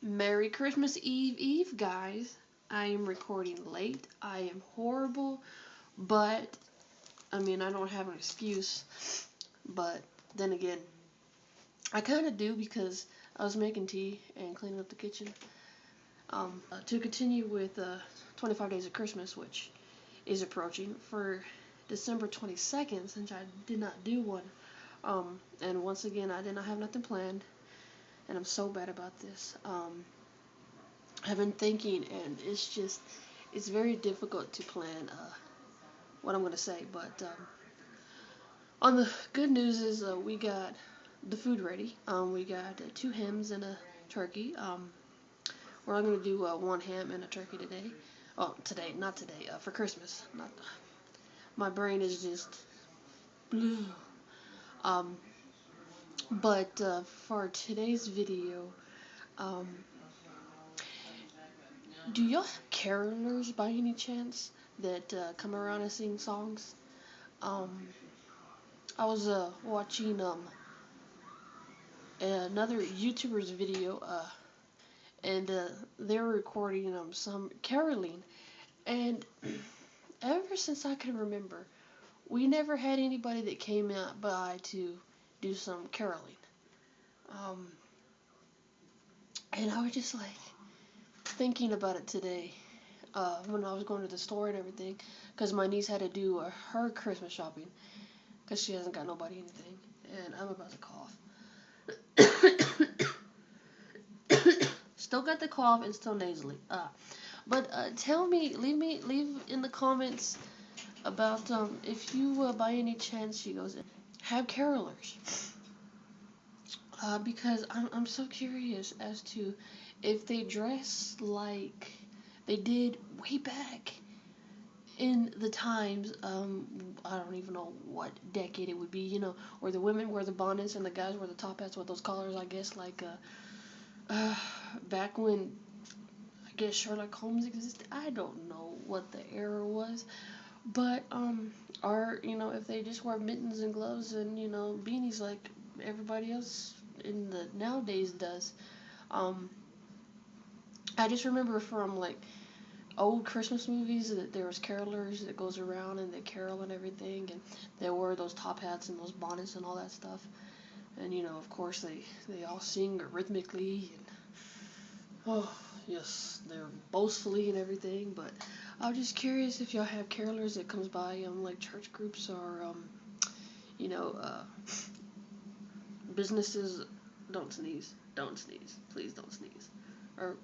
Merry Christmas Eve, guys. I am recording late. I am horrible, but I mean, I don't have an excuse. But then again, I kind of do because I was making tea and cleaning up the kitchen. To continue with 25 Days of Christmas, which is approaching for December 22nd, since I did not do one. And once again, I did not have nothing planned, and I'm so bad about this. I've been thinking, and it's very difficult to plan what I'm gonna say. But on the good news is we got the food ready. We got 2 hams and a turkey. We're all gonna do 1 ham and a turkey today. Oh, today, not today. For Christmas. Not. My brain is just blue. But for today's video, do y'all have carolers by any chance that come around and sing songs? I was watching another YouTuber's video, and they were recording some caroling, and ever since I can remember, we never had anybody that came out by to do some caroling. And I was just like thinking about it today when I was going to the store and everything, because my niece had to do her Christmas shopping because she hasn't got nobody anything, and I'm about to cough. Still got the cough and still nasally. But tell me, leave in the comments about if you by any chance, you guys have carolers. Because I'm so curious as to if they dress like they did way back in the times. I don't even know what decade it would be, where the women wear the bonnets and the guys wear the top hats with those collars, I guess, like back when, I guess, Sherlock Holmes existed. I don't know what the era was, but or if they just wear mittens and gloves and beanies like everybody else in the nowadays does. I just remember from like old Christmas movies that there was carolers that goes around and they carol and everything, and they wear those top hats and those bonnets and all that stuff, and of course they all sing rhythmically, and oh yes, they're boastfully and everything. But I was just curious if y'all have carolers that comes by like church groups or businesses. Don't sneeze, please don't sneeze, or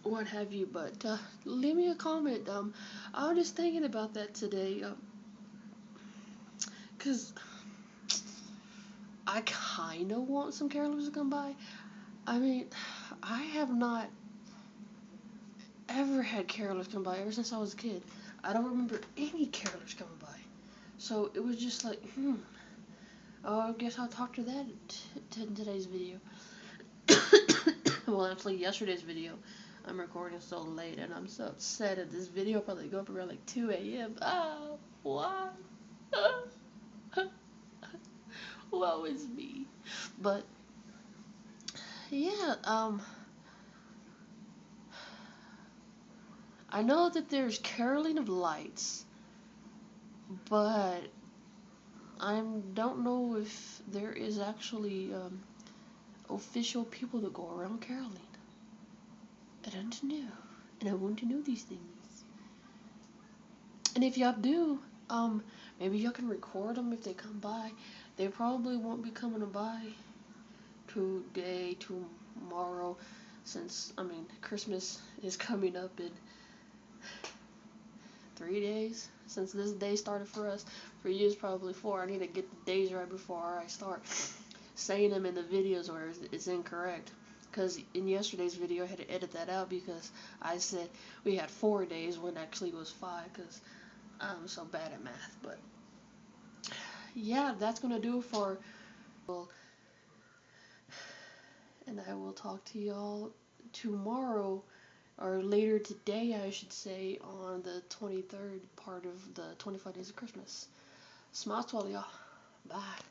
what have you. But leave me a comment. I was just thinking about that today, cause I kind of want some carolers to come by. I mean, I have not ever had carolers come by ever since I was a kid. I don't remember any carolers coming by, so it was just like, oh, I guess I'll talk to that in today's video. Well, actually, yesterday's video. I'm recording so late, and I'm so upset that this video will probably go up around like 2 a.m. Oh, why? Woe is me. But yeah, I know that there's caroling of lights, but I don't know if there is actually official people that go around caroling. I don't know, and I want to know these things. And if y'all do, maybe y'all can record them if they come by. They probably won't be coming by today, tomorrow, since Christmas is coming up in 3 days. Since this day started for us, for you it's probably 4. I need to get the days right before I start saying them in the videos where it's incorrect. Because in yesterday's video I had to edit that out because I said we had 4 days when actually it was 5, because I'm so bad at math. But yeah, that's gonna do it for, and I will talk to y'all tomorrow, or later today I should say, on the 23rd part of the 25 Days of Christmas. Smiles to all y'all. Bye.